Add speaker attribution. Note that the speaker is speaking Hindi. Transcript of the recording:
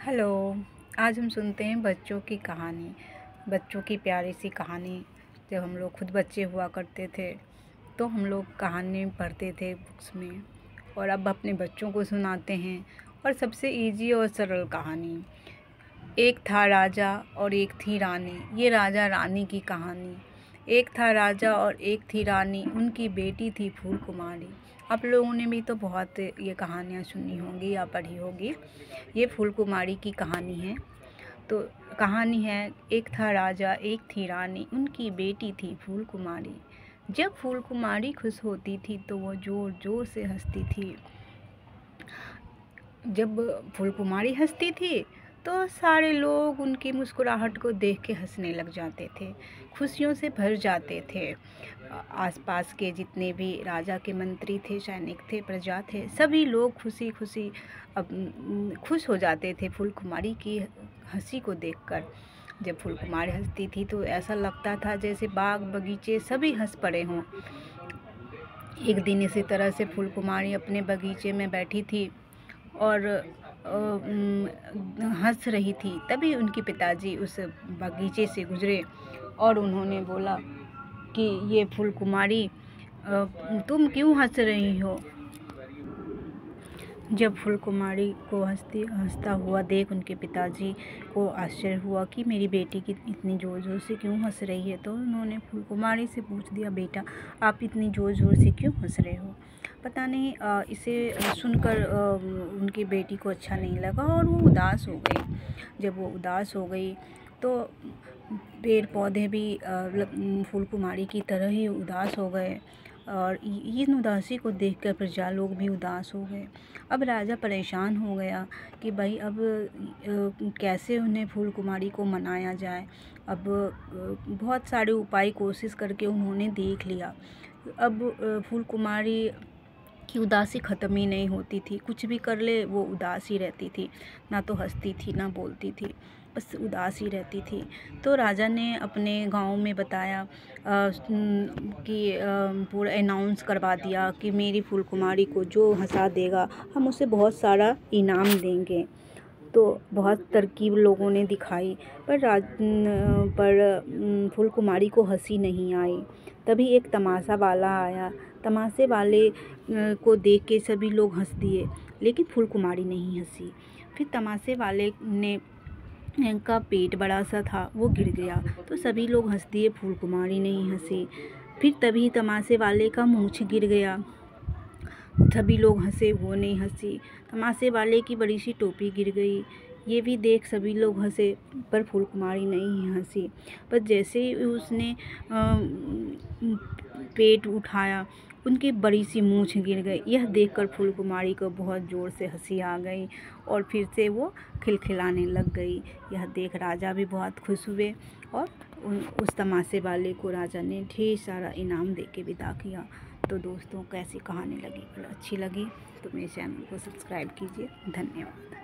Speaker 1: हेलो। आज हम सुनते हैं बच्चों की कहानी, बच्चों की प्यारी सी कहानी। जब हम लोग खुद बच्चे हुआ करते थे तो हम लोग कहानी पढ़ते थे बुक्स में, और अब अपने बच्चों को सुनाते हैं। और सबसे इजी और सरल कहानी, एक था राजा और एक थी रानी। ये राजा रानी की कहानी। एक था राजा और एक थी रानी, उनकी बेटी थी फूल कुमारी। आप लोगों ने भी तो बहुत ये कहानियाँ सुनी होंगी या पढ़ी होगी। ये फूल कुमारी की कहानी है। तो कहानी है, एक था राजा एक थी रानी, उनकी बेटी थी फूल कुमारी। जब फूल कुमारी खुश होती थी तो वो ज़ोर ज़ोर से हंसती थी। जब फूल कुमारी हंसती थी तो सारे लोग उनकी मुस्कुराहट को देख के हंसने लग जाते थे, खुशियों से भर जाते थे। आसपास के जितने भी राजा के मंत्री थे, सैनिक थे, प्रजा थे, सभी लोग खुशी खुशी खुश हो जाते थे फूल कुमारी की हंसी को देखकर। जब फूल कुमारी हंसती थी तो ऐसा लगता था जैसे बाग बगीचे सभी हंस पड़े हों। एक दिन इसी तरह से फूल कुमारी अपने बगीचे में बैठी थी और हंस रही थी। तभी उनके पिताजी उस बगीचे से गुजरे और उन्होंने बोला कि ये फूल कुमारी, तुम क्यों हंस रही हो? जब फूल कुमारी को हंसता हुआ देख उनके पिताजी को आश्चर्य हुआ कि मेरी बेटी की इतनी ज़ोर ज़ोर से क्यों हंस रही है। तो उन्होंने फूल कुमारी से पूछ दिया, बेटा आप इतनी ज़ोर ज़ोर से क्यों हंस रहे हो? पता नहीं इसे सुनकर उनकी बेटी को अच्छा नहीं लगा और वो उदास हो गई। जब वो उदास हो गई तो पेड़ पौधे भी फूल कुमारी की तरह ही उदास हो गए, और इन उदासी को देखकर प्रजा लोग भी उदास हो गए। अब राजा परेशान हो गया कि भाई अब कैसे उन्हें फूल कुमारी को मनाया जाए। अब बहुत सारे उपाय कोशिश करके उन्होंने देख लिया। अब फूल कुमारी की उदासी ख़त्म ही नहीं होती थी। कुछ भी कर ले वो उदास ही रहती थी, ना तो हंसती थी ना बोलती थी, बस उदास ही रहती थी। तो राजा ने अपने गांव में बताया कि पूरा अनाउंस करवा दिया कि मेरी फूल कुमारी को जो हंसा देगा हम उसे बहुत सारा इनाम देंगे। तो बहुत तरकीब लोगों ने दिखाई, पर फूल कुमारी को हंसी नहीं आई। तभी एक तमाशा वाला आया। तमाशे वाले को देख के सभी लोग हंस दिए, लेकिन फूल कुमारी नहीं हंसी। फिर तमाशे वाले ने का पेट बड़ा सा था, वो गिर गया तो सभी लोग हंस दिए, फूल कुमारी नहीं हंसी। फिर तभी तमाशे वाले का मूंछ गिर गया, सभी लोग हंसे, वो नहीं हंसी। तमाशे वाले की बड़ी सी टोपी गिर गई, ये भी देख सभी लोग हंसे, पर फूल कुमारी नहीं हंसी। पर जैसे ही उसने पेट उठाया उनकी बड़ी सी मूंछ गिर गई। यह देखकर फूल कुमारी को बहुत ज़ोर से हंसी आ गई और फिर से वो खिलखिलाने लग गई। यह देख राजा भी बहुत खुश हुए और उस तमाशे वाले को राजा ने ढेर सारा इनाम दे के विदा किया। तो दोस्तों, कैसी कहानी लगी? अगर अच्छी लगी तो मेरे चैनल को सब्सक्राइब कीजिए। धन्यवाद।